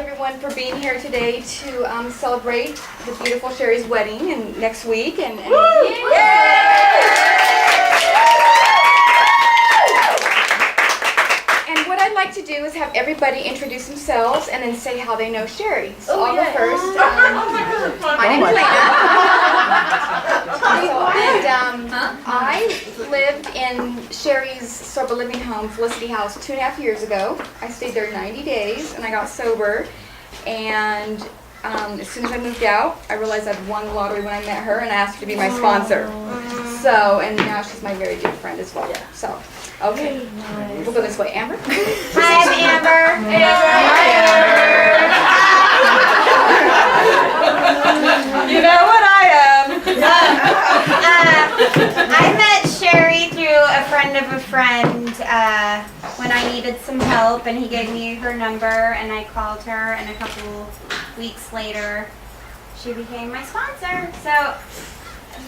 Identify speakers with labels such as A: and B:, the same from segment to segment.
A: everyone for being here today to celebrate the beautiful Sherri's wedding and next week. And what I'd like to do is have everybody introduce themselves and then say how they know Sherri. So I'll go first. My name's Lena. I lived in Sherri's sober living home, Felicity House, 2.5 years ago. I stayed there 90 days and I got sober. And as soon as I moved out, I realized I'd won the lottery when I met her and I asked her to be my sponsor. So, and now she's my very dear friend as well. So, okay, we'll go this way. Amber?
B: Hi, I'm Amber.
C: You know what I am.
B: I met Sherri through a friend of a friend when I needed some help, and he gave me her number, and I called her, and a couple weeks later, she became my sponsor. So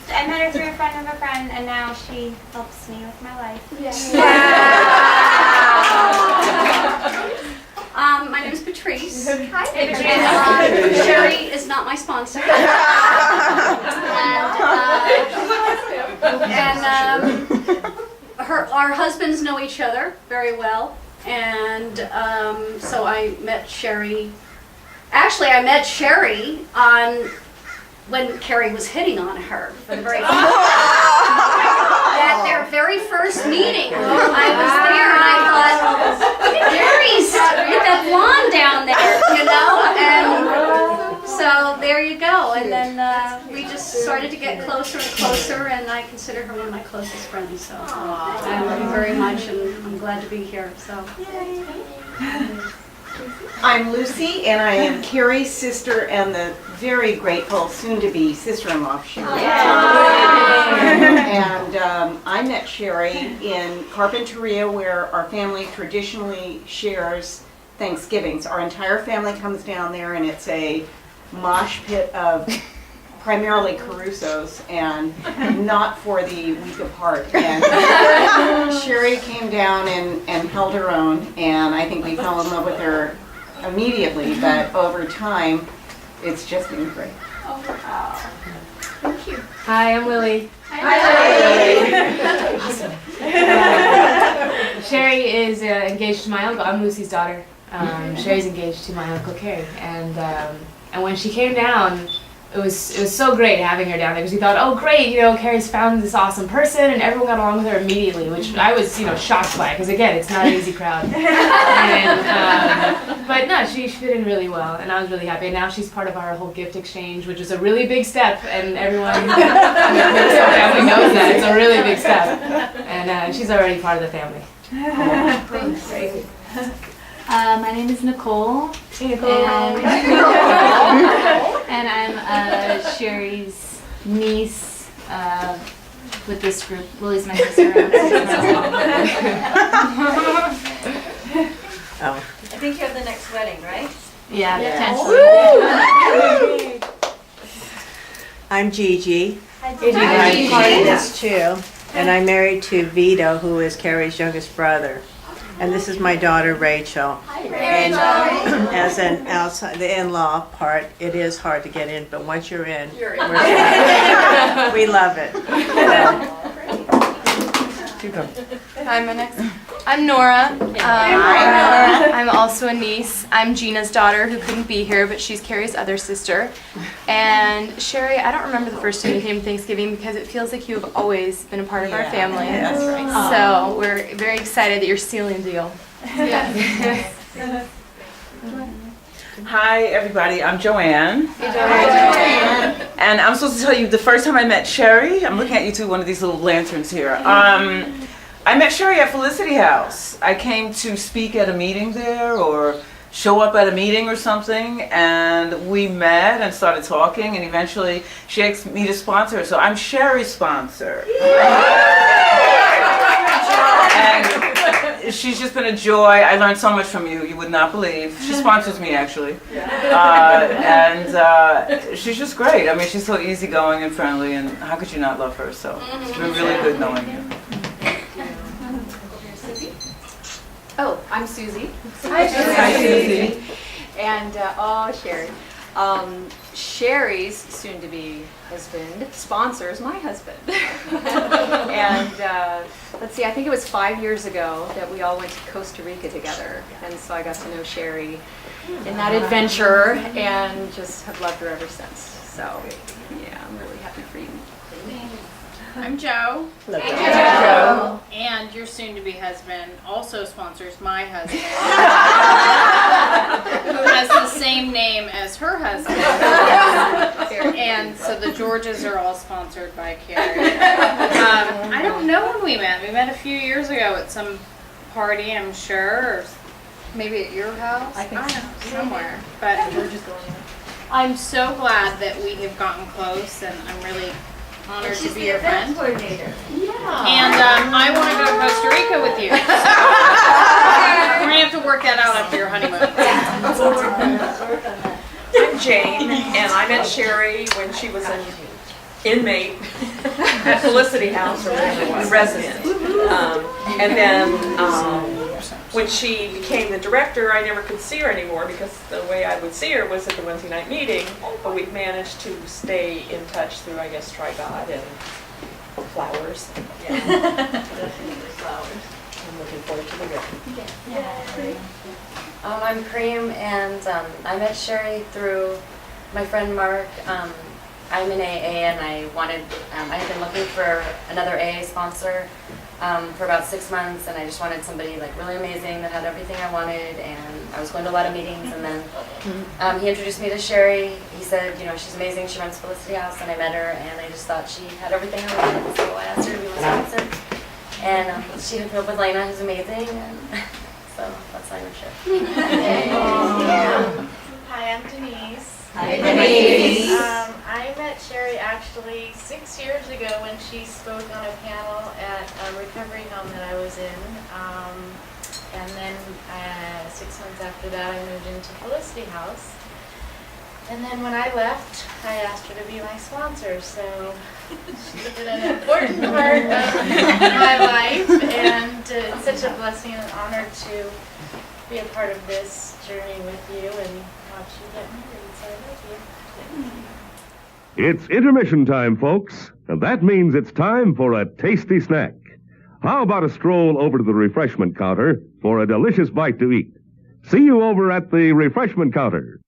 B: I met her through a friend of a friend, and now she helps me with my life.
D: My name is Patrice.
B: Hi,
D: Sherri is not my sponsor. Our husbands know each other very well, and so I met Sherri. Actually, I met Sherri on when Carrie was hitting on her for the very at their very first meeting. I was there and I thought, Carrie's with that blonde down there, you know, and so there you go. And then we just started to get closer and closer, and I consider her one of my closest friends. So I love you very much, and I'm glad to be here. So.
C: I'm Lucy, and I am Carrie's sister and the very grateful soon-to-be sister-in-law of Sherri. And I met Sherri in Carpinteria, where our family traditionally shares Thanksgivings. Our entire family comes down there, and it's a mosh pit of primarily Carusos, and not for the week apart. And Sherri came down and held her own, and I think we fell in love with her immediately, but over time, it's just been great.
D: Oh, wow. Thank you.
E: Hi, I'm Lily.
D: Hi,
E: Awesome. Sherri is engaged to my uncle. I'm Lucy's daughter. Sherri's engaged to my Uncle Carrie, and when she came down, it was so great having her down there, because we thought, oh great, you know, Carrie's found this awesome person, and everyone got along with her immediately, which I was, you know, shocked by, because again, it's not an easy crowd. And, but no, she fit in really well, and I was really happy. And now she's part of our whole gift exchange, which is a really big step, and everyone in the family knows that it's a really big step, and she's already part of the family.
D: Thanks.
E: Great.
F: My name is Nicole.
E: Hey, Nicole.
F: And I'm Sherri's niece with this group. Lily's my sister.
C: Oh.
G: I think you have the next wedding, right?
F: Yeah, potentially.
H: I'm Gigi.
G: Hi,
H: I'm part of this too, and I'm married to Vito, who is Carrie's youngest brother. And this is my daughter Rachel. And as an outside, the in-law part, it is hard to get in, but once you're in, we love it.
I: I'm Nora. I'm also a niece. I'm Gina's daughter, who couldn't be here, but she's Carrie's other sister. And Sherri, I don't remember the first time you came to Thanksgiving, because it feels like you have always been a part of our family.
H: Yeah, that's right.
I: So we're very excited that you're sealing the deal.
J: Hi everybody, I'm Joanne. Hey Joanne. And I'm supposed to tell you the first time I met Sherri, I'm looking at you two, one of these little lanterns here. I met Sherri at Felicity House. I came to speak at a meeting there, or show up at a meeting or something, and we met and started talking, and eventually she asked me to sponsor her, so I'm Sherri's sponsor. And she's just been a joy. I learned so much from you would not believe. She sponsors me actually. And she's just great. I mean, she's so easygoing and friendly, and how could you not love her? So it's been really good knowing you.
D: Oh, I'm Susie.
I: Hi,
J: Susie.
G: And, Sherri. Sherri's soon-to-be husband sponsors my husband. And let's see, I think it was 5 years ago that we all went to Costa Rica together. And so I got to know Sherri in that adventure and just have loved her ever since. So, yeah, I'm really happy for you.
K: I'm Joe.
C: Joe.
K: And your soon-to-be husband also sponsors my husband, who has the same name as her husband. And so the Georges are all sponsored by Carrie. I don't know when we met. We met a few years ago at some party, I'm sure, or maybe at your house.
G: I think so.
K: don't know, somewhere. But I'm so glad that we have gotten close, and I'm really honored to be your friend.
G: Coordinator.
K: And I want to go to Costa Rica with you. We're going to have to work that out after your honeymoon.
L: I'm Jane, and I met Sherri when she was an inmate at Felicity House, or a resident. And then when she became the director, I never could see her anymore because the way I would see her was at the Wednesday night meeting. But we've managed to stay in touch through, I guess, Try God and flowers. Yeah. Flowers. I'm looking forward to the wedding.
M: I'm Cream, and I met Sherri through my friend Mark. I'm in AA, and I had been looking for another AA sponsor for about 6 months, and I just wanted somebody like really amazing that had everything I wanted, and I was going to a lot of meetings, and then he introduced me to Sherri. He said, you know, she's amazing, she runs Felicity House, and I met her, and I just thought she had everything I wanted, so I asked her to be my sponsor, and she hooked me up with Lena, who's amazing, and so that's how I met Sherri.
N: Hi, I'm Denise.
M: Hi, Denise.
N: I met Sherri actually 6 years ago when she spoke on a panel at a recovery home that I was in. And then 6 months after that, I moved into Felicity House. And then when I left, I asked her to be my sponsor. So she's been an important part of my life, and it's such a blessing and an honor to be a part of this journey with you and watch you get married. So I love you.
O: It's intermission time, folks, and that means it's time for a tasty snack. How about a stroll over to the refreshment counter for a delicious bite to eat? See you over at the refreshment counter.